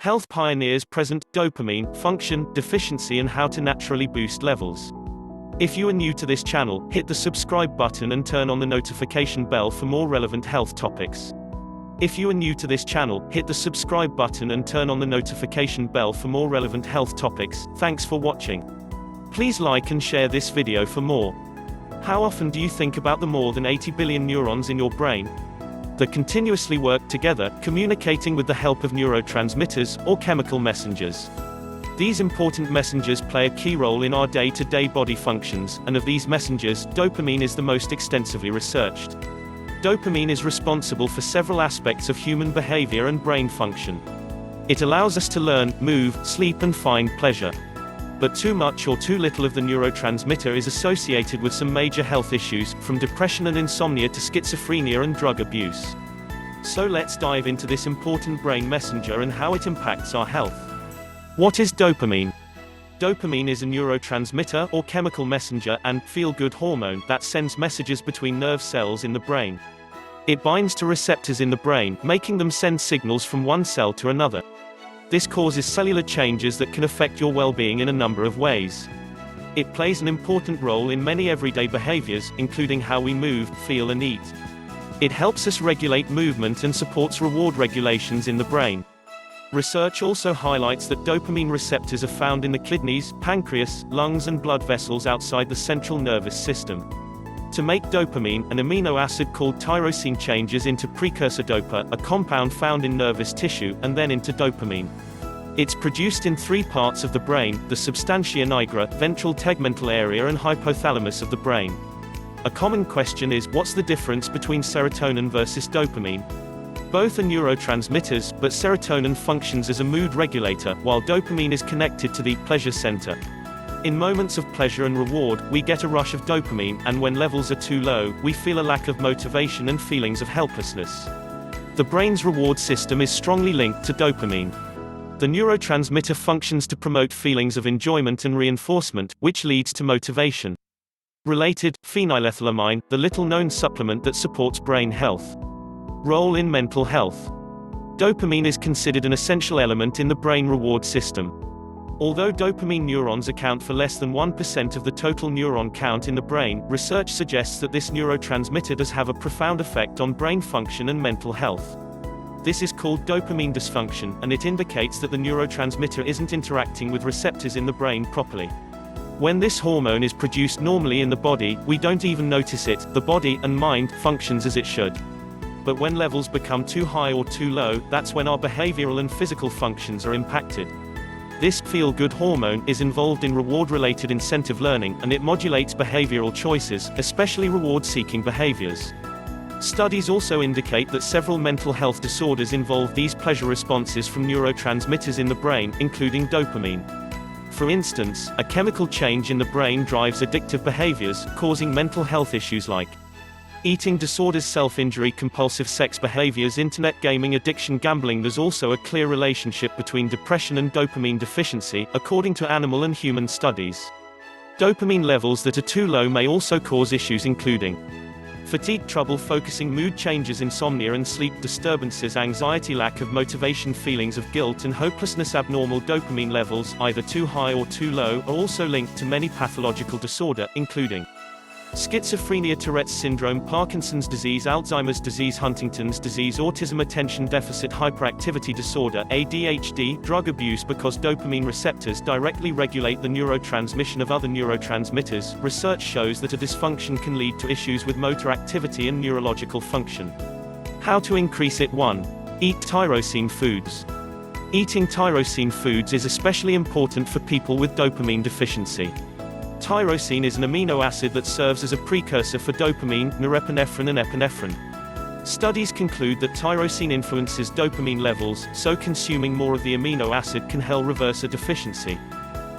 Health pioneers present dopamine, function, deficiency and how to naturally boost levels. If you are new to this channel, hit the subscribe button and turn on the notification bell for more relevant health topics. If you are new to this channel, hit the subscribe button and turn on the notification bell for more relevant health topics. Thanks for watching. Please like and share this video for more. How often do you think about the more than 80 billion neurons in your brain that continuously work together, communicating with the help of neurotransmitters, or chemical messengers? These important messengers play a key role in our day-to-day body functions, and of these messengers, dopamine is the most extensively researched. Dopamine is responsible for several aspects of human behavior and brain function. It allows us to learn, move, sleep and find pleasure. But too much or too little of the neurotransmitter is associated with some major health issues, from depression and insomnia to schizophrenia and drug abuse. So let's dive into this important brain messenger and how it impacts our health. What is dopamine? Dopamine is a neurotransmitter, or chemical messenger, and feel-good hormone that sends messages between nerve cells in the brain. It binds to receptors in the brain, making them send signals from one cell to another. This causes cellular changes that can affect your well-being in a number of ways. It plays an important role in many everyday behaviors, including how we move, feel and eat. It helps us regulate movement and supports reward regulations in the brain. Research also highlights that dopamine receptors are found in the kidneys, pancreas, lungs and blood vessels outside the central nervous system. To make dopamine, an amino acid called tyrosine changes into precursor dopa, a compound found in nervous tissue, and then into dopamine. It's produced in three parts of the brain: the substantia nigra, ventral tegmental area and hypothalamus of the brain. A common question is, what's the difference between serotonin versus dopamine? Both are neurotransmitters, but serotonin functions as a mood regulator, while dopamine is connected to the pleasure center. In moments of pleasure and reward, we get a rush of dopamine, and when levels are too low, we feel a lack of motivation and feelings of helplessness. The brain's reward system is strongly linked to dopamine. The neurotransmitter functions to promote feelings of enjoyment and reinforcement, which leads to motivation. Related, phenylethylamine, the little-known supplement that supports brain health. Role in mental health. Dopamine is considered an essential element in the brain reward system. Although dopamine neurons account for less than 1% of the total neuron count in the brain, research suggests that this neurotransmitter does have a profound effect on brain function and mental health. This is called dopamine dysfunction, and it indicates that the neurotransmitter isn't interacting with receptors in the brain properly. When this hormone is produced normally in the body, we don't even notice it. The body and mind functions as it should. But when levels become too high or too low, that's when our behavioral and physical functions are impacted. This feel-good hormone is involved in reward-related incentive learning, and it modulates behavioral choices, especially reward-seeking behaviors. Studies also indicate that several mental health disorders involve these pleasure responses from neurotransmitters in the brain, including dopamine. For instance, a chemical change in the brain drives addictive behaviors, causing mental health issues like eating disorders, self-injury, compulsive sex behaviors, internet gaming, addiction, gambling. There's also a clear relationship between depression and dopamine deficiency, according to animal and human studies. Dopamine levels that are too low may also cause issues including fatigue, trouble focusing, mood changes, insomnia and sleep disturbances, anxiety, lack of motivation, feelings of guilt and hopelessness. Abnormal dopamine levels, either too high or too low, are also linked to many pathological disorder, including schizophrenia, Tourette's syndrome, Parkinson's disease, Alzheimer's disease, Huntington's disease, autism, attention deficit hyperactivity disorder, ADHD, drug abuse. Because dopamine receptors directly regulate the neurotransmission of other neurotransmitters, research shows that a dysfunction can lead to issues with motor activity and neurological function. How to increase it? 1. Eat tyrosine foods. Eating tyrosine foods is especially important for people with dopamine deficiency. Tyrosine is an amino acid that serves as a precursor for dopamine, norepinephrine and epinephrine. Studies conclude that tyrosine influences dopamine levels, so consuming more of the amino acid can help reverse a deficiency.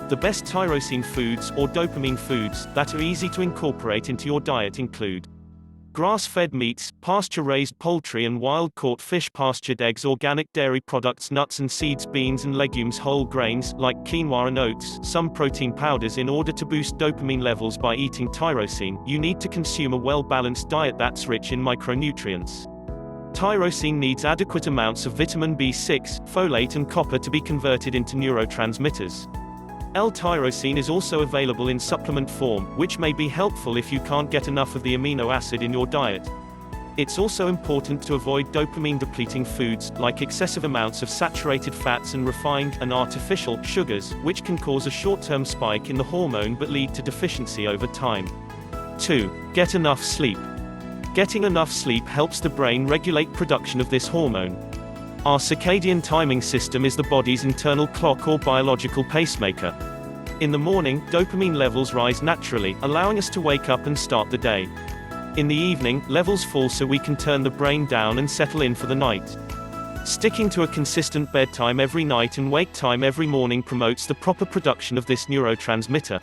The best tyrosine foods, or dopamine foods, that are easy to incorporate into your diet include grass-fed meats, pasture-raised poultry and wild-caught fish, pastured eggs, organic dairy products, nuts and seeds, beans and legumes, whole grains, like quinoa and oats, some protein powders. In order to boost dopamine levels by eating tyrosine, you need to consume a well-balanced diet that's rich in micronutrients. Tyrosine needs adequate amounts of vitamin B6, folate and copper to be converted into neurotransmitters. L-tyrosine is also available in supplement form, which may be helpful if you can't get enough of the amino acid in your diet. It's also important to avoid dopamine-depleting foods, like excessive amounts of saturated fats and refined and artificial sugars, which can cause a short-term spike in the hormone but lead to deficiency over time. 2. Get enough sleep. Getting enough sleep helps the brain regulate production of this hormone. Our circadian timing system is the body's internal clock or biological pacemaker. In the morning, dopamine levels rise naturally, allowing us to wake up and start the day. In the evening, levels fall so we can turn the brain down and settle in for the night. Sticking to a consistent bedtime every night and wake time every morning promotes the proper production of this neurotransmitter.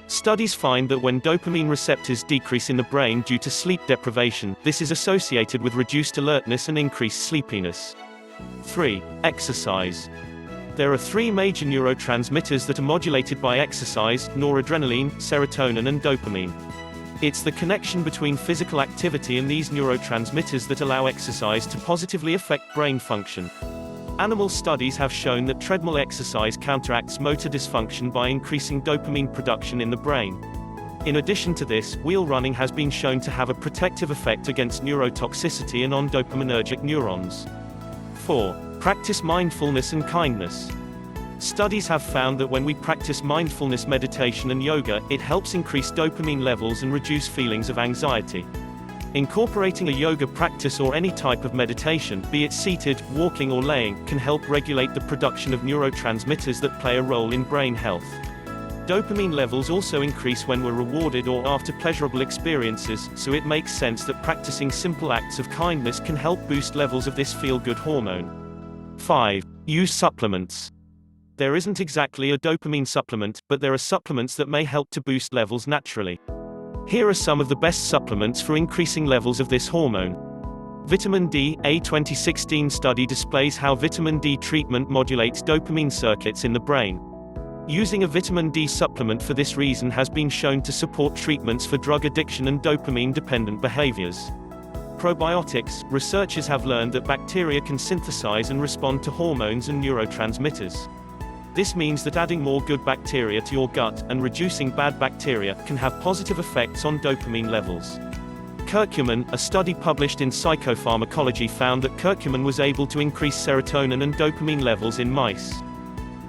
Studies find that when dopamine receptors decrease in the brain due to sleep deprivation, this is associated with reduced alertness and increased sleepiness. 3. Exercise. There are 3 major neurotransmitters that are modulated by exercise: noradrenaline, serotonin and dopamine. It's the connection between physical activity and these neurotransmitters that allow exercise to positively affect brain function. Animal studies have shown that treadmill exercise counteracts motor dysfunction by increasing dopamine production in the brain. In addition to this, wheel running has been shown to have a protective effect against neurotoxicity and on dopaminergic neurons. 4. Practice mindfulness and kindness. Studies have found that when we practice mindfulness meditation and yoga, it helps increase dopamine levels and reduce feelings of anxiety. Incorporating a yoga practice or any type of meditation, be it seated, walking or laying, can help regulate the production of neurotransmitters that play a role in brain health. Dopamine levels also increase when we're rewarded or after pleasurable experiences, so it makes sense that practicing simple acts of kindness can help boost levels of this feel-good hormone. 5. Use supplements. There isn't exactly a dopamine supplement, but there are supplements that may help to boost levels naturally. Here are some of the best supplements for increasing levels of this hormone. Vitamin D. A 2016 study displays how vitamin D treatment modulates dopamine circuits in the brain. Using a vitamin D supplement for this reason has been shown to support treatments for drug addiction and dopamine-dependent behaviors. Probiotics. Researchers have learned that bacteria can synthesize and respond to hormones and neurotransmitters. This means that adding more good bacteria to your gut, and reducing bad bacteria, can have positive effects on dopamine levels. Curcumin. A study published in Psychopharmacology found that curcumin was able to increase serotonin and dopamine levels in mice.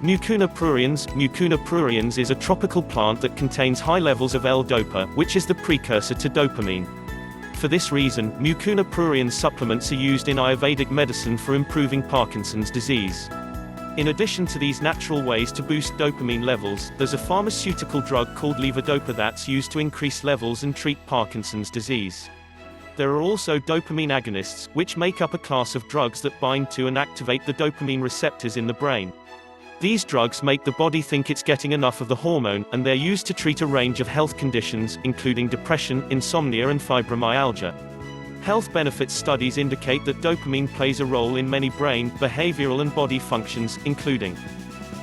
Mucuna pruriens. Mucuna pruriens is a tropical plant that contains high levels of L-dopa, which is the precursor to dopamine. For this reason, Mucuna pruriens supplements are used in Ayurvedic medicine for improving Parkinson's disease. In addition to these natural ways to boost dopamine levels, there's a pharmaceutical drug called levodopa that's used to increase levels and treat Parkinson's disease. There are also dopamine agonists, which make up a class of drugs that bind to and activate the dopamine receptors in the brain. These drugs make the body think it's getting enough of the hormone, and they're used to treat a range of health conditions, including depression, insomnia and fibromyalgia. Health benefits studies indicate that dopamine plays a role in many brain, behavioral and body functions, including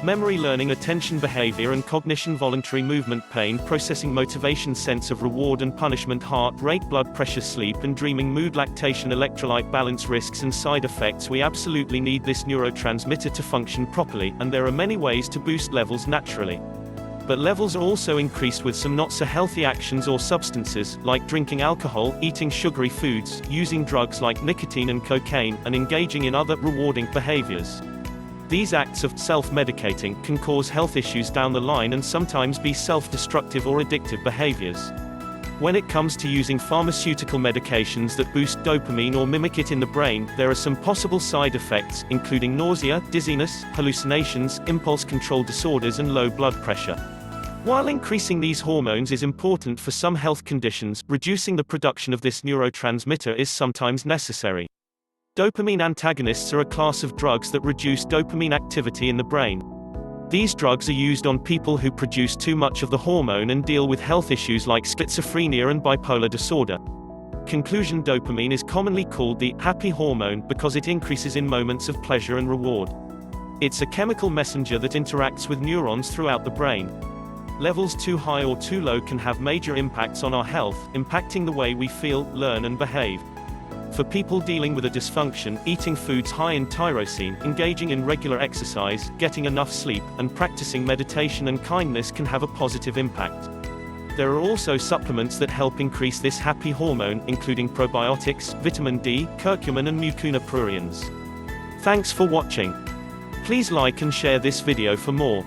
memory, learning, attention, behavior and cognition, voluntary movement, pain processing, motivation, sense of reward and punishment, heart rate, blood pressure, sleep and dreaming, mood, lactation, electrolyte balance, risks and side effects. We absolutely need this neurotransmitter to function properly, and there are many ways to boost levels naturally. But levels are also increased with some not so healthy actions or substances, like drinking alcohol, eating sugary foods, using drugs like nicotine and cocaine, and engaging in other rewarding behaviors. These acts of self-medicating can cause health issues down the line and sometimes be self-destructive or addictive behaviors. When it comes to using pharmaceutical medications that boost dopamine or mimic it in the brain, there are some possible side effects, including nausea, dizziness, hallucinations, impulse control disorders and low blood pressure. While increasing these hormones is important for some health conditions, reducing the production of this neurotransmitter is sometimes necessary. Dopamine antagonists are a class of drugs that reduce dopamine activity in the brain. These drugs are used on people who produce too much of the hormone and deal with health issues like schizophrenia and bipolar disorder. Conclusion: dopamine is commonly called the happy hormone because it increases in moments of pleasure and reward. It's a chemical messenger that interacts with neurons throughout the brain. Levels too high or too low can have major impacts on our health, impacting the way we feel, learn and behave. For people dealing with a dysfunction, eating foods high in tyrosine, engaging in regular exercise, getting enough sleep, and practicing meditation and kindness can have a positive impact. There are also supplements that help increase this happy hormone, including probiotics, vitamin D, curcumin and mucuna pruriens. Thanks for watching. Please like and share this video for more.